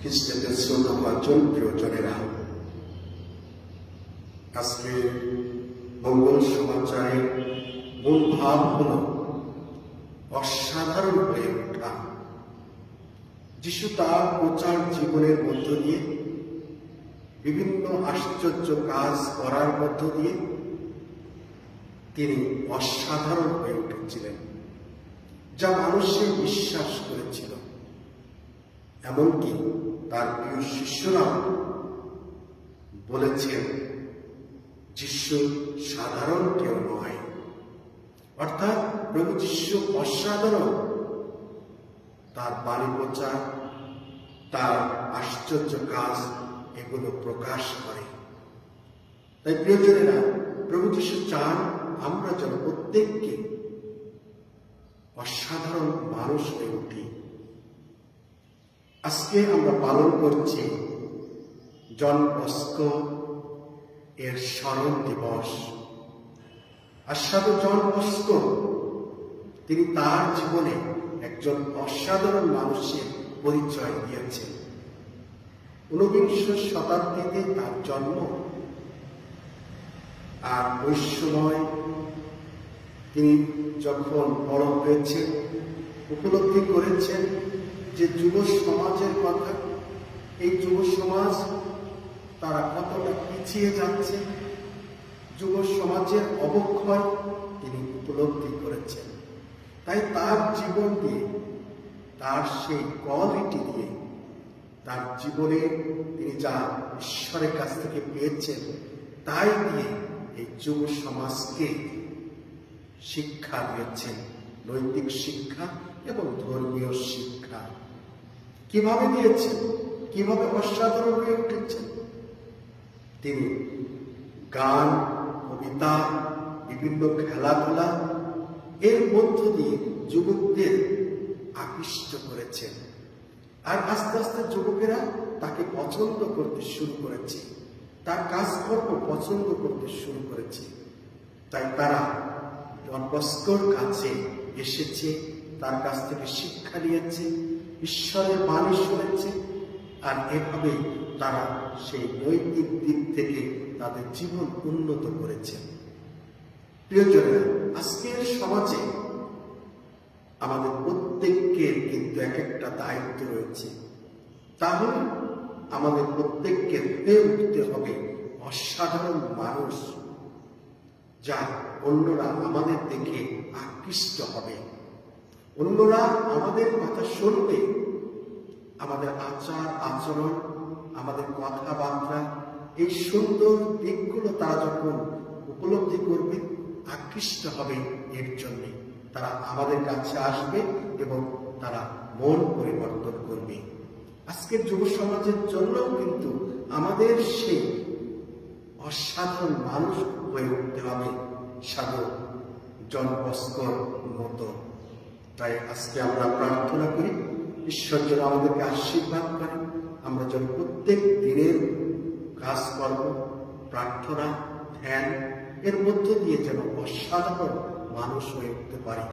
খ্রিস্টানদের শ্রদ্ধাভাজন প্রিয়জনেরা, আজকে মঙ্গল সমাচারের মূল ভাব হল অসাধারণ হয়ে ওঠা। যিশু তার প্রচার জীবনের মধ্য দিয়ে বিভিন্ন আশ্চর্য কাজ করার মধ্য দিয়ে তিনি অসাধারণ হয়ে উঠেছিলেন, যা মানুষের বিশ্বাস করেছিল। এমনকি তার প্রিয় শিষ্যরাও বলেছেন যিশু সাধারণ কেউ নয়, অর্থাৎ প্রভু যিশু অসাধারণ। তার বাণী প্রচার, তার আশ্চর্য কাজ এগুলো প্রকাশ করে। তাই প্রিয়জনেরা, প্রভু যিশু চান আমরা যেন প্রত্যেককে অসাধারণ মানুষ হয়ে উঠি। আজকে আমরা পালন করছি জন বস্কো এর স্মরণ দিবস। আর সাধু জন বস্কো তিনি তার জীবনে একজন অসাধারণ মানুষের পরিচয় দিয়েছেন। 19 শতাব্দীতে তার জন্ম, আর ওই সময় তিনি যখন বড় হয়েছেন উপলব্ধি করেছেন যে যুব সমাজের কথা, এই যুব সমাজ তারা কতটা পিছিয়ে যাচ্ছে, যুব সমাজের অবক্ষয় তিনি উপলব্ধি করেছেন। তাই তার জীবন দিয়ে, তার সেই কোয়ালিটি দিয়ে, তার জীবনে তিনি যা ঈশ্বরের কাছ থেকে পেয়েছেন তাই দিয়ে এই যুব সমাজকে শিক্ষা দিয়েছেন, নৈতিক শিক্ষা এবং ধর্মীয় শিক্ষা। কিভাবে দিয়েছেন, কিভাবে অসাধারণ হয়ে উঠেছেন তিনি? গান, কবিতা, বিভিন্ন খেলাধুলা এর মধ্য দিয়ে যুবকদের আকৃষ্ট করেছেন। আর আস্তে আস্তে যুবকেরা তাকে পছন্দ করতে শুরু করেছে, তার কাজকর্ম পছন্দ করতে শুরু করেছে। তাই তারা জন বস্কোর কাছে এসেছে, তার কাছ থেকে শিক্ষা নিয়েছে, ঈশ্বরের বাণী শুনেছে, আর এভাবেই তারা সেই নৈতিক দিক থেকে তাদের জীবন উন্নত করেছে। প্রিয়জনেরা, আজকের সমাজে আমাদের প্রত্যেককে কিন্তু এক একটা দায়িত্ব রয়েছে। তাহলে আমাদের প্রত্যেককে হয়ে উঠতে হবে অসাধারণ মানুষ, যা অন্যরা আমাদের দেখে আকৃষ্ট হবে, অন্যরা আমাদের কথা শুনবে। আমাদের আচার আচরণ, আমাদের কথাবার্তা, এই সুন্দর দিকগুলো তারা যখন উপলব্ধি করবে, আকৃষ্ট হবে, এর জন্যে তারা আমাদের কাছে আসবে এবং তারা মন পরিবর্তন করবে। আজকের যুব সমাজের জন্য কিন্তু আমাদের সেই অসাধারণ মানুষ হয়ে উঠতে হবে, সাধু জন বস্কোর মতো। তাই আজকে আমরা প্রার্থনা করি ঈশ্বর যেন আমাদেরকে আশীর্বাদ করেন, আমরা যেন প্রত্যেক দিনের কাজকর্ম, প্রার্থনা, ধ্যান এর মধ্য দিয়ে যেন অসাধারণ মানুষ হয়ে উঠতে পারি।